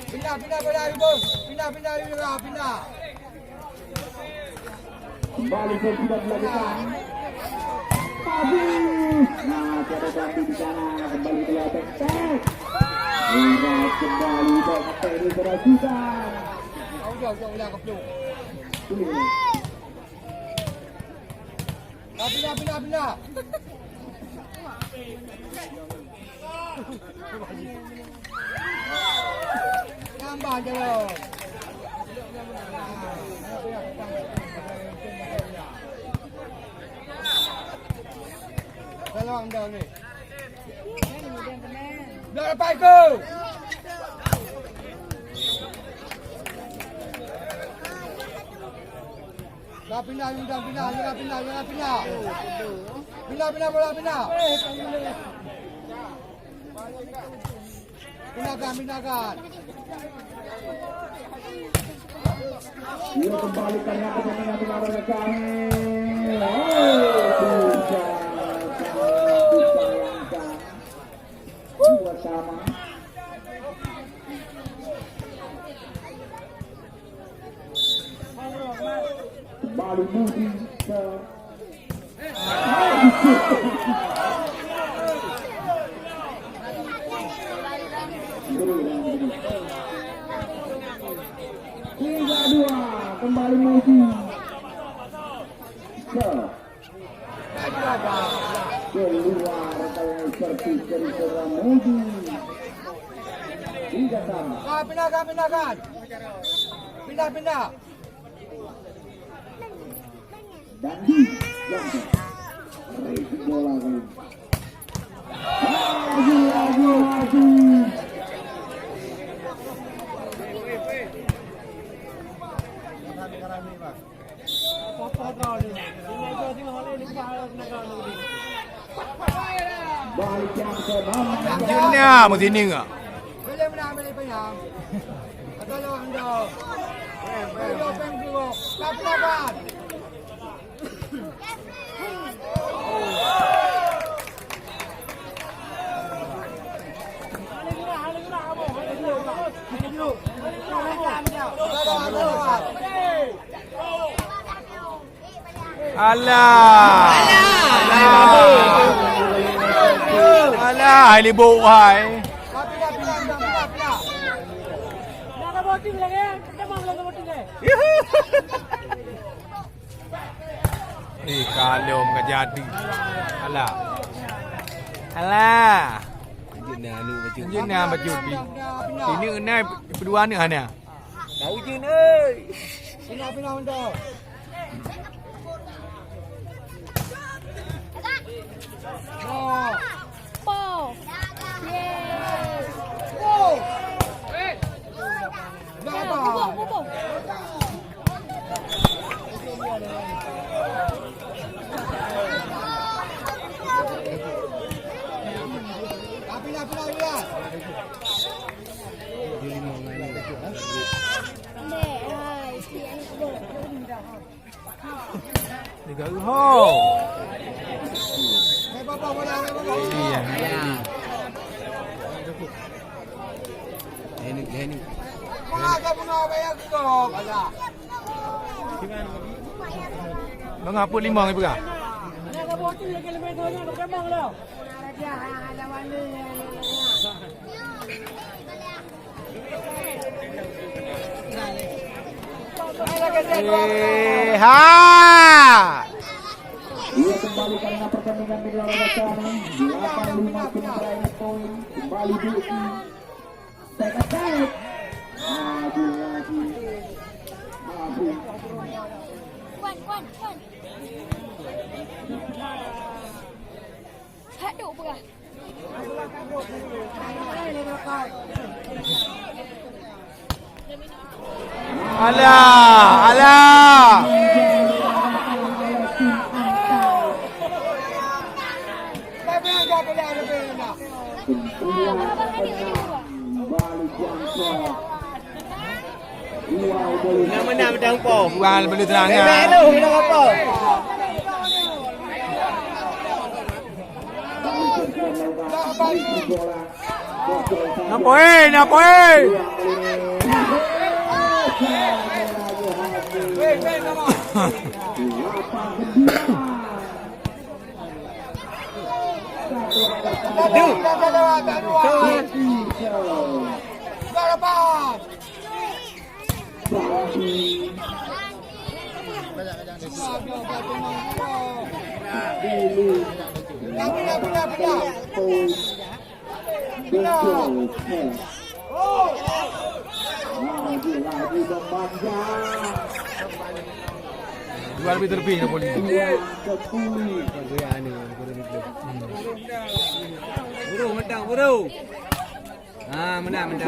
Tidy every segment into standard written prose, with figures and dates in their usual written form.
Pindah bola ibu. Pindah. Kembali ke sudah dilakukan. Nah, ada ganti di sana kembali ke lapangan tek. Lihat kembali ke ini berhasil. Jauh lah kepluk. Pindah. Nambah je loh. Kalau anda ni. Dah lepas tu. Dah pindah. Pindah bola. Pindahkan. Dia kembalikan yang pertandingan dengan rekan. Dua sama. Kembali Budi ke Liga 2 kembali Budi keluar kalau seperti cerita Budi Liga sama. Pindahkan. Pindah. Dandi yang raising bola kali. Lagi. Balik yang ke bawah. Jinnya mesti ni enggak? Boleh menang. Kalau anda. Boleh penggu. Lapan. Alah, libur hai. Nak voting lagi? Kita mau lagi voting lagi. Kalau enggak jadi. Alah. Jenah baju di. Ini enai berdua ni hanya. Tahu je ni. Pindah untuk. Ball. Yay. Bubuk. Pindah. Liga ho. Iya. Ini. Bang apa 5 ni pegang? Dia kembali karena pertandingan di luar sana 85 kembali poin kembali Budi Tekat maju lagi Wan. Haduk berah. Alah. Nak menang pedang po. Bukan benda terangnya. Hello, menang apa? melakukan review bola. Napa Dua lebih nak boleh. Buru mentang buru. Menang.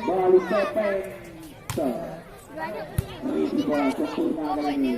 Balik Pepeng. Review bola sempurna kali ini.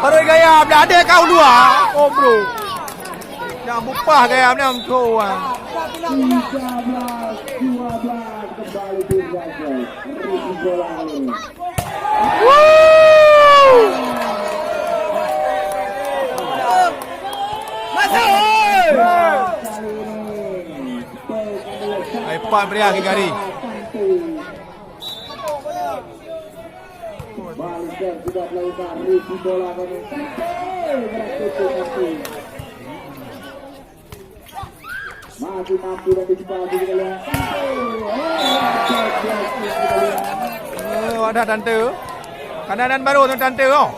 Baru gaya ada kau dua. Oh bro. Nak bupah gaya ni amco ah. 13-12 kembali dijaga. Review bola kali ini. Pan beri lagi kali. Balik dan sudah melakukan review bola kali ini. Masih mampu dan disipasi kita lihat. Ada tante. Kanan baru tu tante oh.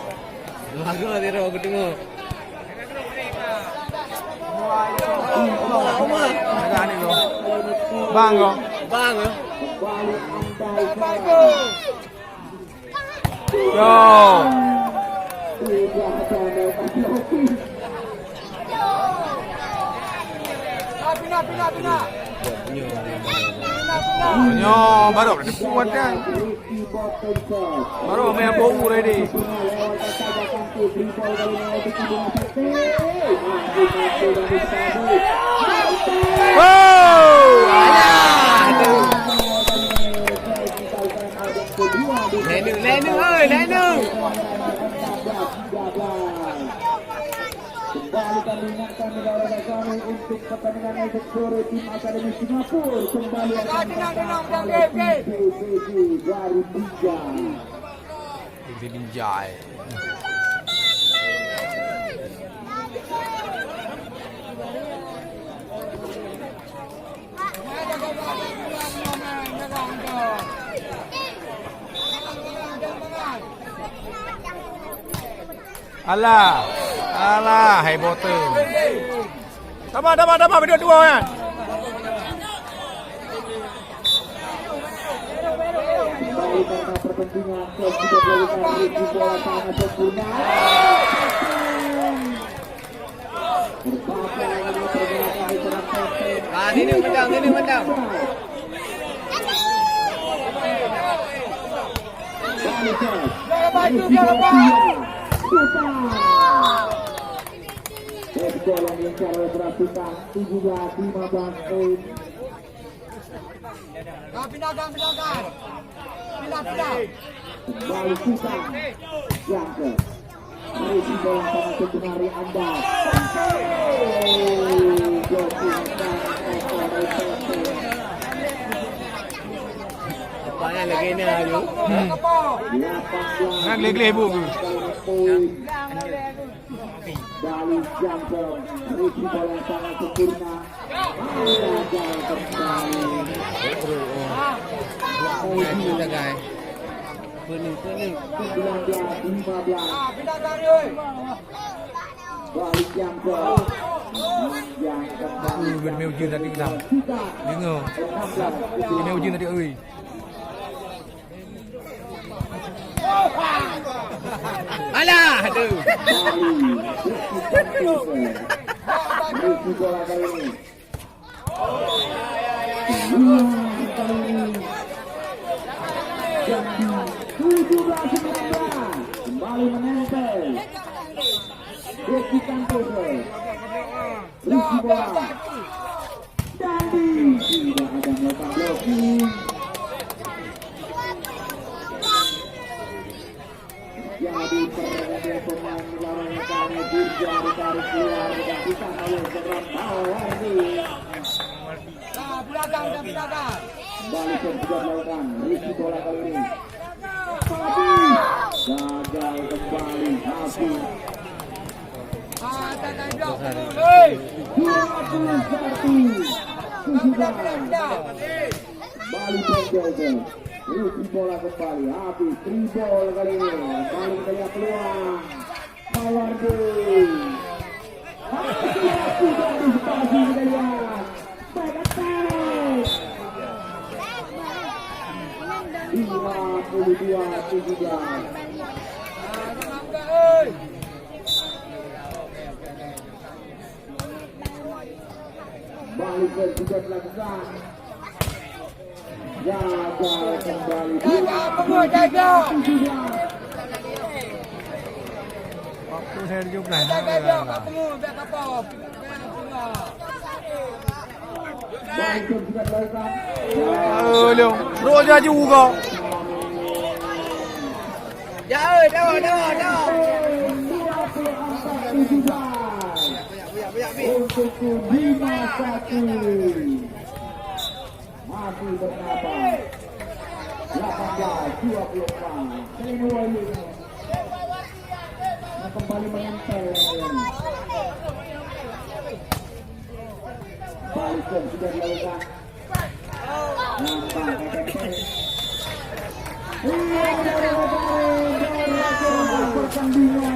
Lagu dia aku tengok. Agak ni lo. Bang. Yo. Pina. Nyo, baru ada kuat kan. Baru main bau ready. Lenu. Kembali kami ingatkan negara kami untuk pertandingan esok sore tim Akademi Singapura kembali akan dari Binjai. Alah, hai botol. Dapat video dua kan. kembali karena pertandingan sudah dilakukan review bola sangat sempurna. Ini menang. gol yang diincar oleh Perhatikan 17-15 poin. Pindahkan. Pindah. Kembali Sultan Jangke merisi bola tangan sebenarnya Anda Apanya lagi ni ayu. Nak 18 geleh bu. dari Jangke merisi bola tangan sempurna gagal kembali. Oh, ini dah guys. Pening. 19-15 Pindahkan oi. balik Jangke yang kembali Dia ujian tadi kita. kita Dengar. 16 Dia ujian tadi oi. Alah, aduh. Merisi bola kali ini. Jadi 17-19 kembali menempel. Rizky Santoso, Rizky bola. Dandi tidak ada melakukan blocking. Jadi pergantian pemain lawannya kami Dirja ditarik keluar dan kita oleh seorang Mawardi. Pindahkan. Kembali ke juga melakukan Rizky bola kali ini. Tapi gagal kembali Hafi. 21-17 kembali Penjojo. Rizky bola kembali Hafi. 3 ball kali ini. Kembali ke peluang Mawardi. Hafi dan dispasi kedua. Baik atas. 52-17 balik ke juga dilakukan gagal kembali Waktu saya jumlah. balik ke juga dilakukan Aduh, roja juga. Jauh. untuk 5-1 masih bernapas 18-24 Senuayu kembali menempel balikan sudah dilakukan nampak KTP pertandingan